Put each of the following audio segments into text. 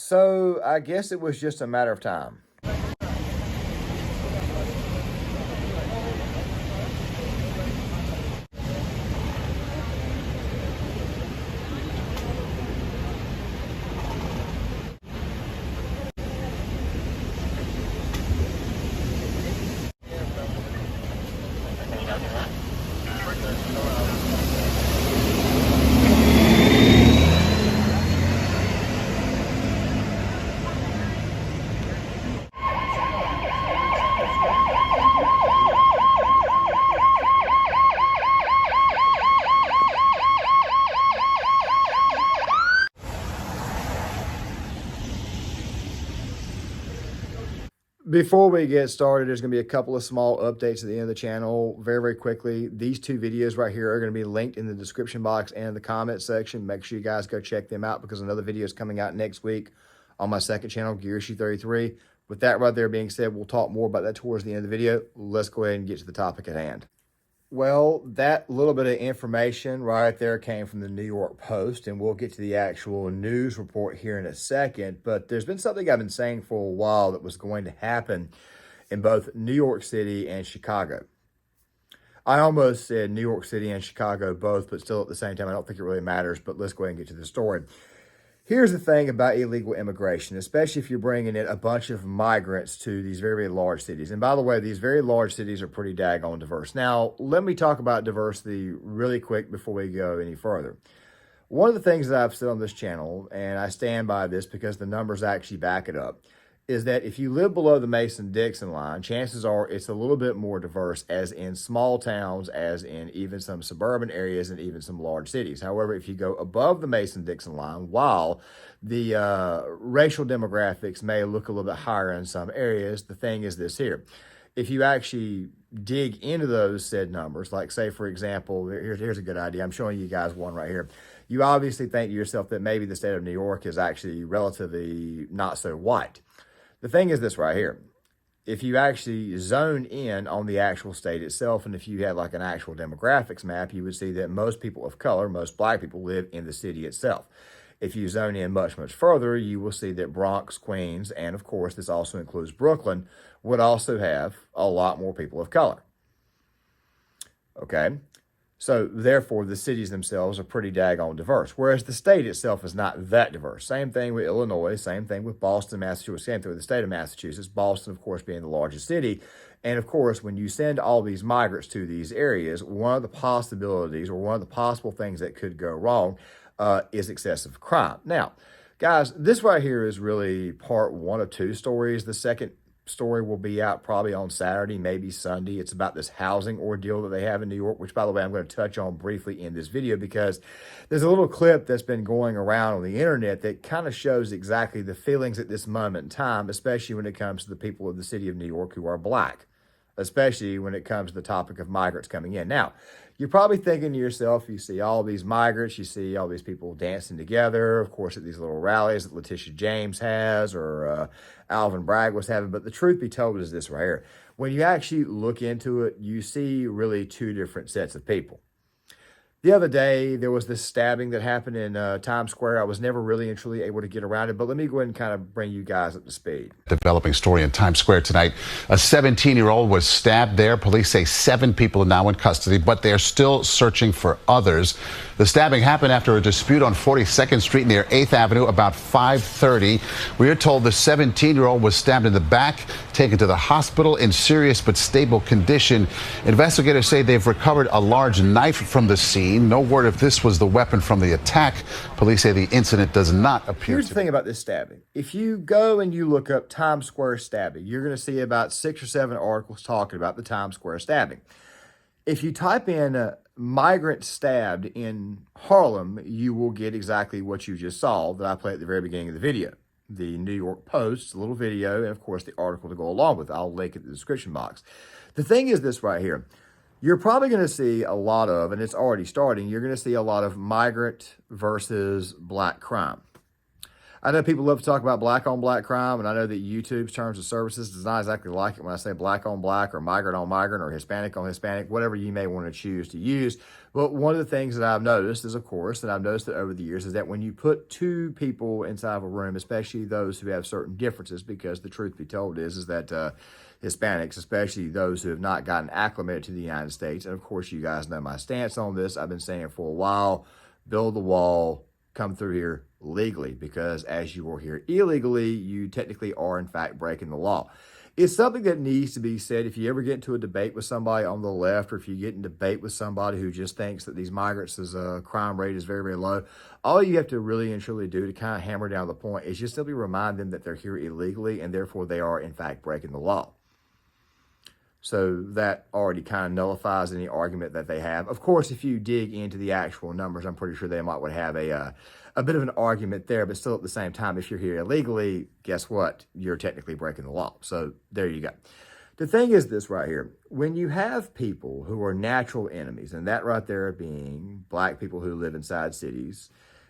So I guess it was just a matter of time. Before we get started, there's going to be a couple of small updates at the end of the channel. Very, very quickly, these two videos right here are going to be linked in the description box and the comment section. Make sure you guys go check them out because another video is coming out next week on my second channel, Gear Issue 33. With that right there being said, we'll talk more about that towards the end of the video. Let's go ahead and get to the topic at hand. Well, that little bit of information right there came from the New York Post, and we'll get to the actual news report here in a second. But there's been something I've been saying for a while that was going to happen in both New York City and Chicago. I almost said New York City and Chicago both, but still at the same time, I don't think it really matters. But let's go ahead and get to the story. Here's the thing about illegal immigration, especially if you're bringing in a bunch of migrants to these very, very large cities. And by the way, these very large cities are pretty daggone diverse. Now, let me talk about diversity really quick before we go any further. One of the things that I've said on this channel, and I stand by this because the numbers actually back it up, is that if you live below the Mason-Dixon line, chances are it's a little bit more diverse, as in small towns, as in even some suburban areas and even some large cities. However, if you go above the Mason-Dixon line, while the racial demographics may look a little bit higher in some areas, the thing is this here. If you actually dig into those said numbers, like say, for example, here's a good idea. I'm showing you guys one right here. You obviously think to yourself that maybe the state of New York is actually relatively not so white. The thing is this right here. If you actually zone in on the actual state itself, and if you had like an actual demographics map, you would see that most people of color, most black people, live in the city itself. If you zone in much, much further, you will see that Bronx, Queens, and of course, this also includes Brooklyn, would also have a lot more people of color. Okay? So therefore, the cities themselves are pretty daggone diverse, whereas the state itself is not that diverse. Same thing with Illinois, same thing with Boston, Massachusetts, same thing with the state of Massachusetts, Boston, of course, being the largest city. And of course, when you send all these migrants to these areas, one of the possibilities or one of the possible things that could go wrong is excessive crime. Now, guys, this right here is really part one of two stories. The second story will be out probably on Saturday, maybe Sunday. It's about this housing ordeal that they have in New York, which, by the way, I'm going to touch on briefly in this video because there's a little clip that's been going around on the internet that kind of shows exactly the feelings at this moment in time, especially when it comes to the people of the city of New York who are black, especially when it comes to the topic of migrants coming in. Now, you're probably thinking to yourself, you see all these migrants, you see all these people dancing together, of course, at these little rallies that Letitia James has or Alvin Bragg was having. But the truth be told is this right here. When you actually look into it, you see really two different sets of people. The other day, there was this stabbing that happened in Times Square. I was never really and truly able to get around it, but let me go ahead and kind of bring you guys up to speed. Developing story in Times Square tonight. A 17-year-old was stabbed there. Police say 7 people are now in custody, but they're still searching for others. The stabbing happened after a dispute on 42nd Street near 8th Avenue about 5:30. We are told the 17-year-old was stabbed in the back, taken to the hospital in serious but stable condition. Investigators say they've recovered a large knife from the scene. No word if this was the weapon from the attack. Police say the incident does not appear Here's the thing about this stabbing. If you go and you look up Times Square stabbing, you're going to see about 6 or 7 articles talking about the Times Square stabbing. If you type in migrant stabbed in Harlem, you will get exactly what you just saw that I played at the very beginning of the video. The New York Post, a little video, and of course the article to go along with it. I'll link it in the description box. The thing is this right here. You're probably going to see a lot of, and it's already starting, you're going to see a lot of migrant versus black crime. I know people love to talk about black on black crime, and I know that YouTube's terms of services does not exactly like it when I say black on black or migrant on migrant or Hispanic on Hispanic, whatever you may want to choose to use. But one of the things that I've noticed is, of course, that I've noticed that over the years is that when you put two people inside of a room, especially those who have certain differences, because the truth be told is that Hispanics, especially those who have not gotten acclimated to the United States, and of course you guys know my stance on this, I've been saying it for a while, build the wall, come through here legally, because as you are here illegally, you technically are in fact breaking the law. It's something that needs to be said. If you ever get into a debate with somebody on the left, or if you get in debate with somebody who just thinks that these migrants' crime rate is very, very low, all you have to really and truly do to kind of hammer down the point is just simply remind them that they're here illegally and therefore they are in fact breaking the law. So that already kind of nullifies any argument that they have. Of course, if you dig into the actual numbers, I'm pretty sure they would have a bit of an argument there, but still at the same time, if you're here illegally, guess what? You're technically breaking the law. So there you go. The thing is this right here. When you have people who are natural enemies, and that right there being black people who live inside cities,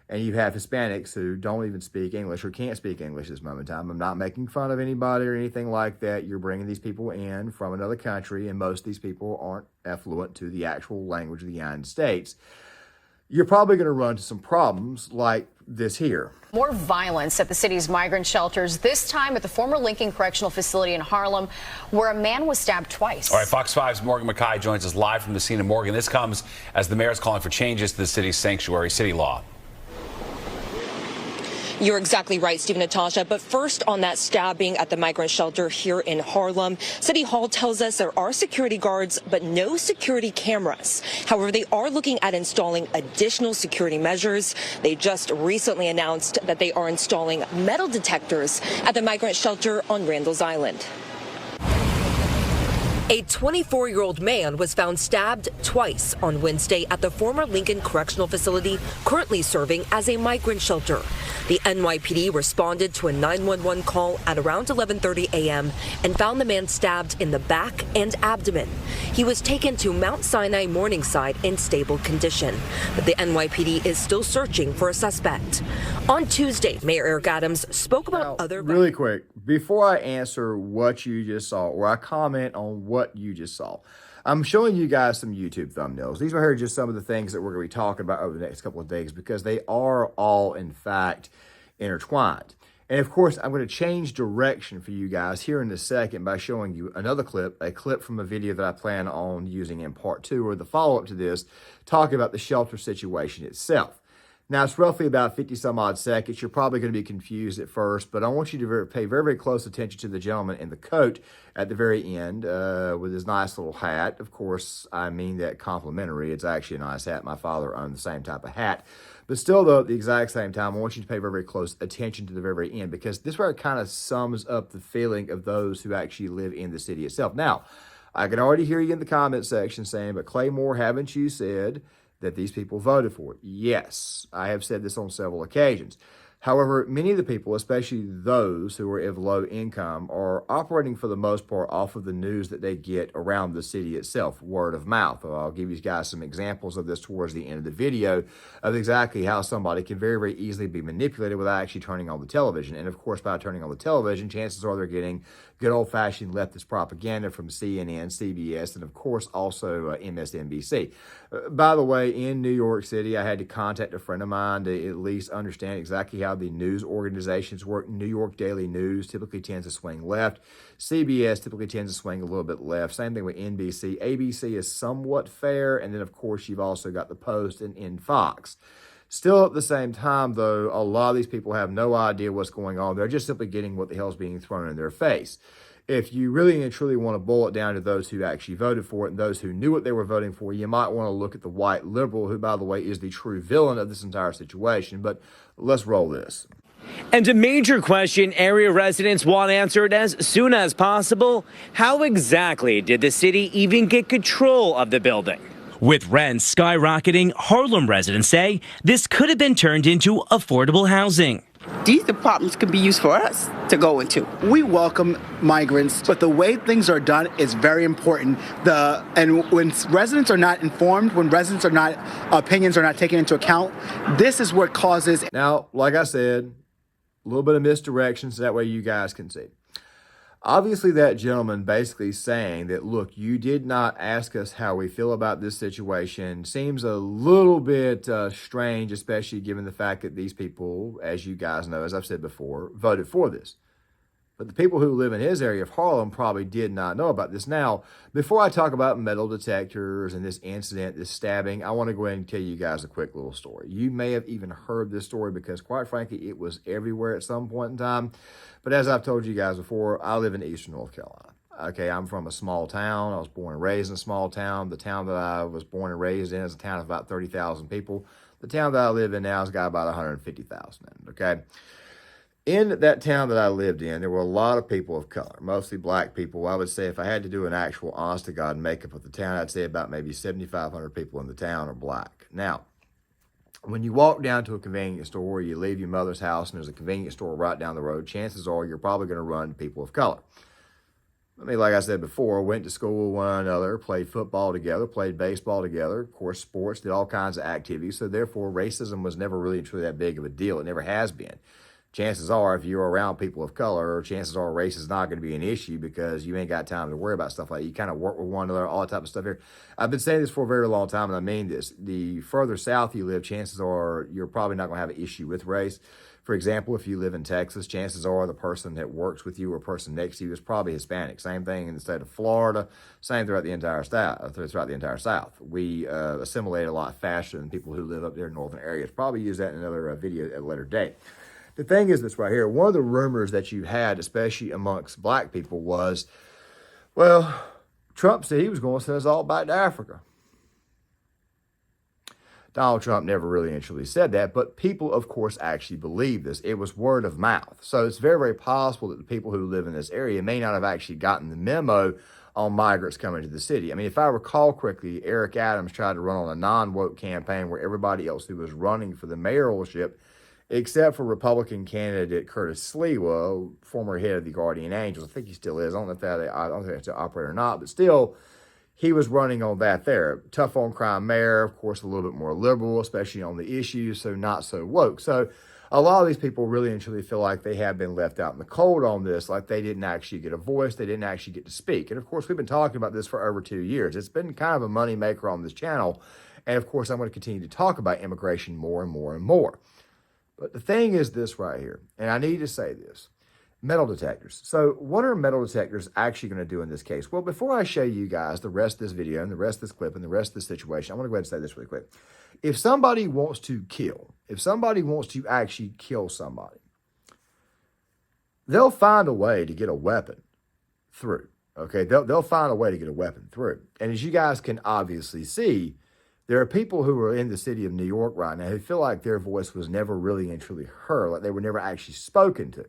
and you have Hispanics who don't even speak English or can't speak English at this moment in time. I'm not making fun of anybody or anything like that. You're bringing these people in from another country, and most of these people aren't affluent to the actual language of the United States. You're probably going to run into some problems like this here. More violence at the city's migrant shelters, this time at the former Lincoln Correctional Facility in Harlem, where a man was stabbed twice. All right, Fox 5's Morgan Mackay joins us live from the scene. And Morgan, this comes as the mayor is calling for changes to the city's sanctuary city law. You're exactly right, Steve and Natasha. But first, on that stabbing at the migrant shelter here in Harlem, City Hall tells us there are security guards, but no security cameras. However, they are looking at installing additional security measures. They just recently announced that they are installing metal detectors at the migrant shelter on Randall's Island. A 24-year-old man was found stabbed twice on Wednesday at the former Lincoln Correctional Facility, currently serving as a migrant shelter. The NYPD responded to a 911 call at around 11:30 a.m. and found the man stabbed in the back and abdomen. He was taken to Mount Sinai Morningside in stable condition, but the NYPD is still searching for a suspect. On Tuesday, Mayor Eric Adams spoke about Really quick, before I answer what you just saw, or I comment on what you just saw, I'm showing you guys some YouTube thumbnails. These are just some of the things that we're going to be talking about over the next couple of days, because they are all, in fact, intertwined. And of course, I'm going to change direction for you guys here in a second by showing you another clip, a clip from a video that I plan on using in part 2, or the follow-up to this, talking about the shelter situation itself. Now, it's roughly about 50 some odd seconds. You're probably going to be confused at first, but I want you to pay very, very close attention to the gentleman in the coat at the very end with his nice little hat. Of course, I mean that complimentary. It's actually a nice hat. My father owned the same type of hat. But still, though, at the exact same time, I want you to pay very, very close attention to the very, very end, because this where it kind of sums up the feeling of those who actually live in the city itself. Now, I can already hear you in the comment section saying, but Claymore, haven't you said that these people voted for it? Yes, I have said this on several occasions. However, many of the people, especially those who are of low income, are operating for the most part off of the news that they get around the city itself, word of mouth. I'll give you guys some examples of this towards the end of the video of exactly how somebody can very, very easily be manipulated without actually turning on the television. And of course, by turning on the television, chances are they're getting good old-fashioned leftist propaganda from CNN, CBS, and of course also MSNBC. By the way, in New York City, I had to contact a friend of mine to at least understand exactly how the news organizations work. New York Daily News typically tends to swing left. CBS typically tends to swing a little bit left. Same thing with NBC. ABC is somewhat fair, and then of course you've also got the Post and Fox. Still, at the same time, though, a lot of these people have no idea what's going on. They're just simply getting what the hell's being thrown in their face. If you really and truly want to boil it down to those who actually voted for it and those who knew what they were voting for, you might want to look at the white liberal, who, by the way, is the true villain of this entire situation. But let's roll this. And a major question area residents want answered as soon as possible: how exactly did the city even get control of the building? With rents skyrocketing, Harlem residents say this could have been turned into affordable housing. These apartments can be used for us to go into. We welcome migrants, but the way things are done is very important. And when residents are not informed, when residents are not, opinions are not taken into account, this is what causes. Now, like I said, A little bit of misdirection so that way you guys can see. Obviously, that gentleman basically saying that, look, you did not ask us how we feel about this situation seems a little bit strange, especially given the fact that these people, as you guys know, as I've said before, voted for this. But the people who live in his area of Harlem probably did not know about this. Now, before I talk about metal detectors and this incident, this stabbing, I want to go ahead and tell you guys a quick little story. You may have even heard this story because, quite frankly, it was everywhere at some point in time. But as I've told you guys before, I live in eastern North Carolina. Okay, I'm from a small town. I was born and raised in a small town. The town that I was born and raised in is a town of about 30,000 people. The town that I live in now has got about 150,000 in it, okay? In that town that I lived in, there were a lot of people of color, mostly black people. I would say if I had to do an actual honest-to-God makeup of the town, I'd say about maybe 7,500 people in the town are black. Now, when you walk down to a convenience store, you leave your mother's house and there's a convenience store right down the road, chances are you're probably going to run into people of color. I mean, like I said before, went to school with one another, played football together, played baseball together, of course, sports, did all kinds of activities. So therefore, racism was never really truly that big of a deal. It never has been. Chances are, if you're around people of color, chances are race is not going to be an issue because you ain't got time to worry about stuff like that. You kind of work with one another, all that type of stuff here. I've been saying this for a very long time, and I mean this. The further south you live, chances are you're probably not going to have an issue with race. For example, if you live in Texas, chances are the person that works with you or person next to you is probably Hispanic. Same thing in the state of Florida, same throughout the entire South. We assimilate a lot faster than people who live up there in northern areas. Probably use that in another video at a later date. The thing is this right here. One of the rumors that you had, especially amongst black people, was, well, Trump said he was going to send us all back to Africa. Donald Trump never really actually said that, but people, of course, actually believe this. It was word of mouth. So it's very, very possible that the people who live in this area may not have actually gotten the memo on migrants coming to the city. I mean, if I recall correctly, Eric Adams tried to run on a non-woke campaign where everybody else who was running for the mayoralship, except for Republican candidate Curtis Sliwa, former head of the Guardian Angels. I think he still is. I don't know if that's an operator or not, but still, he was running on that there. Tough on crime mayor, of course, a little bit more liberal, especially on the issues, so not so woke. So a lot of these people really and truly feel like they have been left out in the cold on this, like they didn't actually get a voice, they didn't actually get to speak. And of course, we've been talking about this for over 2 years. It's been kind of a money maker on this channel. And of course, I'm going to continue to talk about immigration more and more and more. But the thing is this right here, and I need to say this, metal detectors. So what are metal detectors actually going to do in this case? Well, before I show you guys the rest of this video and the rest of this clip and the rest of this situation, I want to go ahead and say this really quick. If somebody wants to kill, if somebody wants to actually kill somebody, they'll find a way to get a weapon through, okay? They'll find a way to get a weapon through. And as you guys can obviously see, there are people who are in the city of New York right now who feel like their voice was never really and truly heard, like they were never actually spoken to.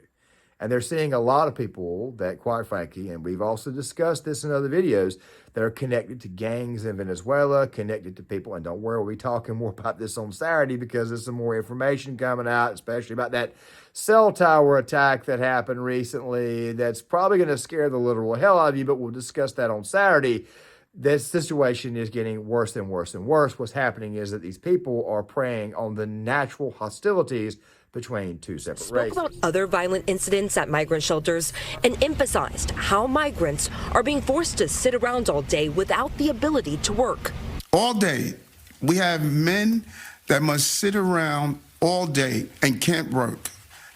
And they're seeing a lot of people that, quite frankly, and we've also discussed this in other videos, that are connected to gangs in Venezuela, connected to people, and don't worry, we'll be talking more about this on Saturday because there's some more information coming out, especially about that cell tower attack that happened recently that's probably going to scare the literal hell out of you, but we'll discuss that on Saturday. This situation is getting worse and worse and worse. What's happening is that these people are preying on the natural hostilities between two separate races. Spoke about other violent incidents at migrant shelters and emphasized how migrants are being forced to sit around all day without the ability to work. All day, we have men that must sit around all day and can't work.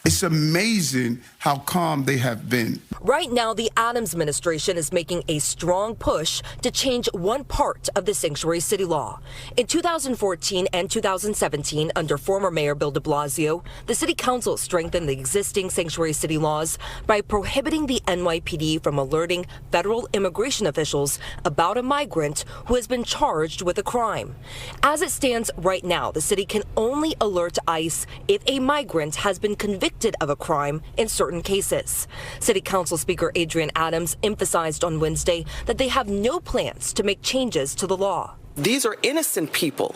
It's amazing how calm they have been. Right now, the Adams administration is making a strong push to change one part of the sanctuary city law. In 2014 and 2017, under former Mayor Bill de Blasio, the city council strengthened the existing sanctuary city laws by prohibiting the NYPD from alerting federal immigration officials about a migrant who has been charged with a crime. As it stands right now, the city can only alert ICE if a migrant has been convicted of a crime in certain cases. City Council Speaker Adrian Adams emphasized on Wednesday that they have no plans to make changes to the law. These are innocent people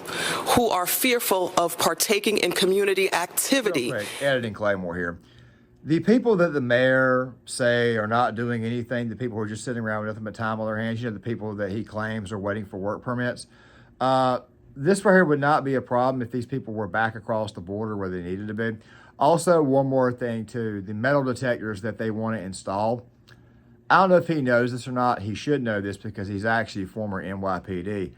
who are fearful of partaking in community activity. Real quick, editing Claymore here. The people that the mayor say are not doing anything, the people who are just sitting around with nothing but time on their hands, you know, the people that he claims are waiting for work permits, this right here would not be a problem if these people were back across the border where they needed to be. Also, one more thing too, the metal detectors that they want to install. I don't know if he knows this or not. He should know this because he's actually former NYPD.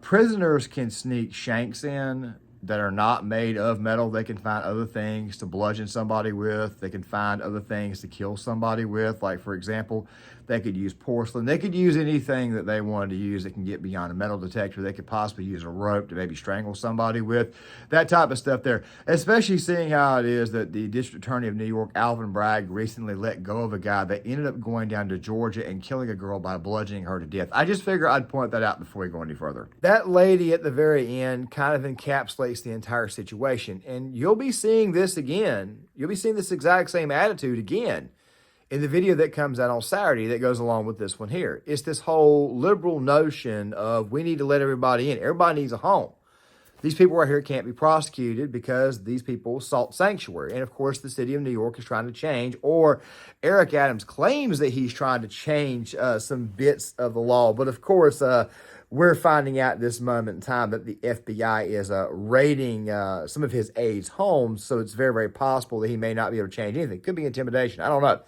Prisoners can sneak shanks in that are not made of metal. They can find other things to bludgeon somebody with. They can find other things to kill somebody with. Like, for example, they could use porcelain. They could use anything that they wanted to use that can get beyond a metal detector. They could possibly use a rope to maybe strangle somebody with. That type of stuff there. Especially seeing how it is that the District Attorney of New York, Alvin Bragg, recently let go of a guy that ended up going down to Georgia and killing a girl by bludgeoning her to death. I just figure I'd point that out before we go any further. That lady at the very end kind of encapsulates the entire situation. And you'll be seeing this again. You'll be seeing this exact same attitude again in the video that comes out on Saturday that goes along with this one here. It's this whole liberal notion of we need to let everybody in. Everybody needs a home. These people right here can't be prosecuted because these people sought sanctuary. And of course, the city of New York is trying to change, or Eric Adams claims that he's trying to change some bits of the law. But of course, we're finding out at this moment in time that the FBI is raiding some of his aides' homes. So it's very, very possible that he may not be able to change anything. Could be intimidation. I don't know.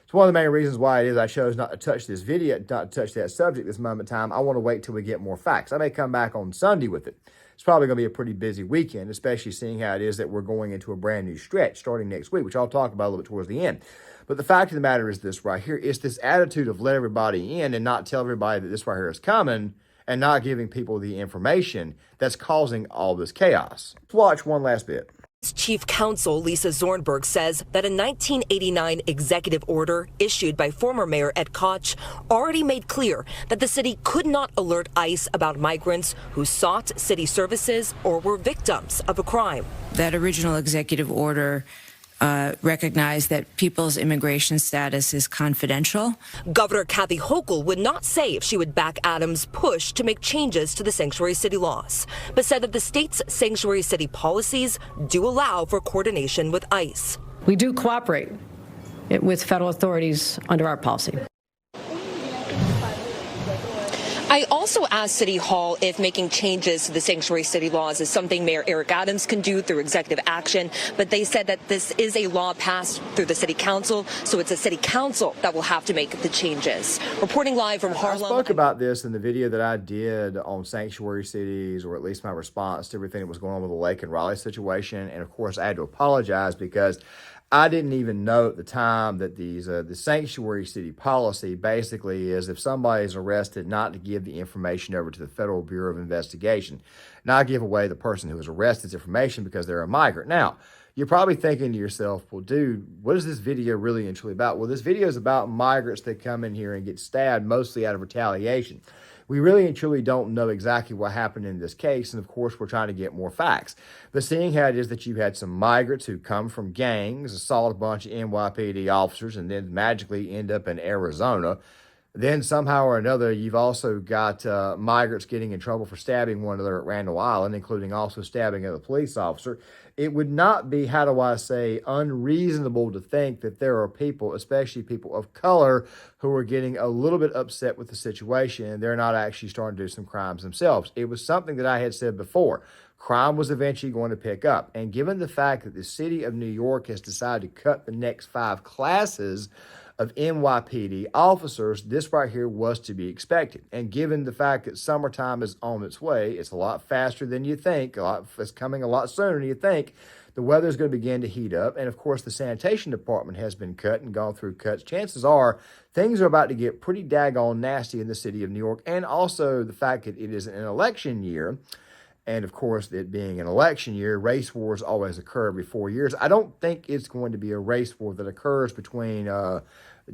It's one of the main reasons why it is I chose not to touch this video, not to touch that subject this moment in time. I want to wait till we get more facts. I may come back on Sunday with it. It's probably going to be a pretty busy weekend, especially seeing how it is that we're going into a brand new stretch starting next week, which I'll talk about a little bit towards the end. But the fact of the matter is this right here. It's this attitude of let everybody in and not tell everybody that this right here is coming and not giving people the information that's causing all this chaos. Let's watch one last bit. Chief Counsel Lisa Zornberg says that a 1989 executive order issued by former Mayor Ed Koch already made clear that the city could not alert ICE about migrants who sought city services or were victims of a crime. That original executive order recognized that people's immigration status is confidential. Governor Kathy Hochul would not say if she would back Adams' push to make changes to the sanctuary city laws, but said that the state's sanctuary city policies do allow for coordination with ICE. We do cooperate with federal authorities under our policy. I also asked City Hall if making changes to the sanctuary city laws is something Mayor Eric Adams can do through executive action, but they said that this is a law passed through the city council, so it's a city council that will have to make the changes. Reporting live from Harlem. I spoke about this in the video that I did on sanctuary cities, or at least my response to everything that was going on with the Lake and Raleigh situation. And of course, I had to apologize because I didn't even know at the time that the sanctuary city policy basically is if somebody is arrested, not to give the information over to the Federal Bureau of Investigation, not give away the person who was arrested's information because they're a migrant. Now, you're probably thinking to yourself, well, dude, what is this video really and truly about? Well, this video is about migrants that come in here and get stabbed mostly out of retaliation. We really and truly don't know exactly what happened in this case, and of course, we're trying to get more facts. But seeing how it is that you've had some migrants who come from gangs, assault a bunch of NYPD officers, and then magically end up in Arizona, then somehow or another, you've also got migrants getting in trouble for stabbing one another at Randall Island, including also stabbing a police officer. It would not be, how do I say, unreasonable to think that there are people, especially people of color, who are getting a little bit upset with the situation and they're not actually starting to do some crimes themselves. It was something that I had said before. Crime was eventually going to pick up. And given the fact that the city of New York has decided to cut the next 5 classes of NYPD officers, this right here was to be expected. And given the fact that summertime is on its way, it's a lot faster than you think, it's coming a lot sooner than you think, the weather is going to begin to heat up. And of course, the sanitation department has been cut and gone through cuts. Chances are things are about to get pretty daggone nasty in the city of New York. And also the fact that it is an election year. And of course, it being an election year, race wars always occur every 4 years. I don't think it's going to be a race war that occurs between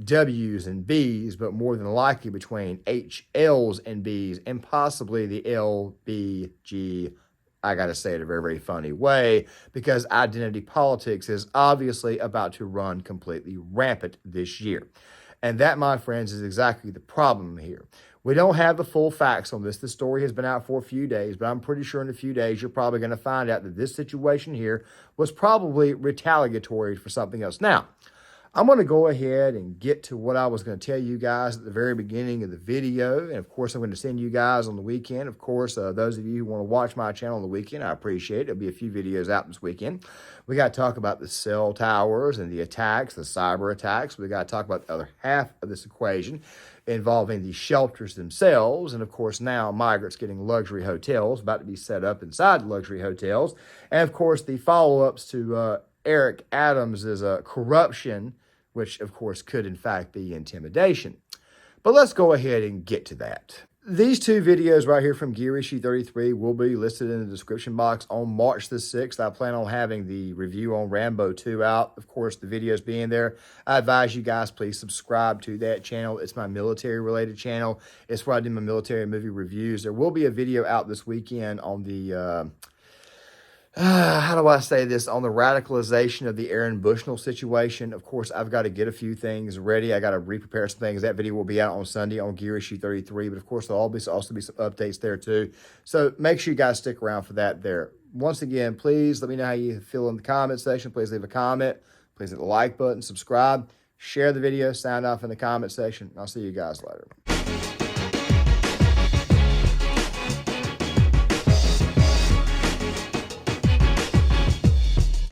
W's and B's, but more than likely between HL's and B's, and possibly the LBG. I got to say it a very, very funny way, because identity politics is obviously about to run completely rampant this year. And that, my friends, is exactly the problem here. We don't have the full facts on this. The story has been out for a few days, but I'm pretty sure in a few days you're probably going to find out that this situation here was probably retaliatory for something else. Now, I'm going to go ahead and get to what I was going to tell you guys at the very beginning of the video. And of course, I'm going to send you guys on the weekend. Of course, those of you who want to watch my channel on the weekend, I appreciate it. There'll be a few videos out this weekend. We got to talk about the cell towers and the attacks, the cyber attacks. We got to talk about the other half of this equation involving the shelters themselves. And of course, now migrants getting luxury hotels, about to be set up inside luxury hotels. And of course, the follow-ups to Eric Adams' corruption, which of course could in fact be intimidation. But let's go ahead and get to that. These two videos right here from Gear Issue 33 will be listed in the description box on March the 6th. I plan on having the review on Rambo 2 out. Of course, the videos being there. I advise you guys, please subscribe to that channel. It's my military-related channel. It's where I do my military movie reviews. There will be a video out this weekend on the... how do I say this? On the radicalization of the Aaron Bushnell situation. Of course, I've got to get a few things ready. I got to re-prepare some things. That video will be out on Sunday on Gear Issue 33. But of course, there'll also be some updates there too. So make sure you guys stick around for that there. Once again, please let me know how you feel in the comment section. Please leave a comment. Please hit the like button, subscribe, share the video, sound off in the comment section. I'll see you guys later.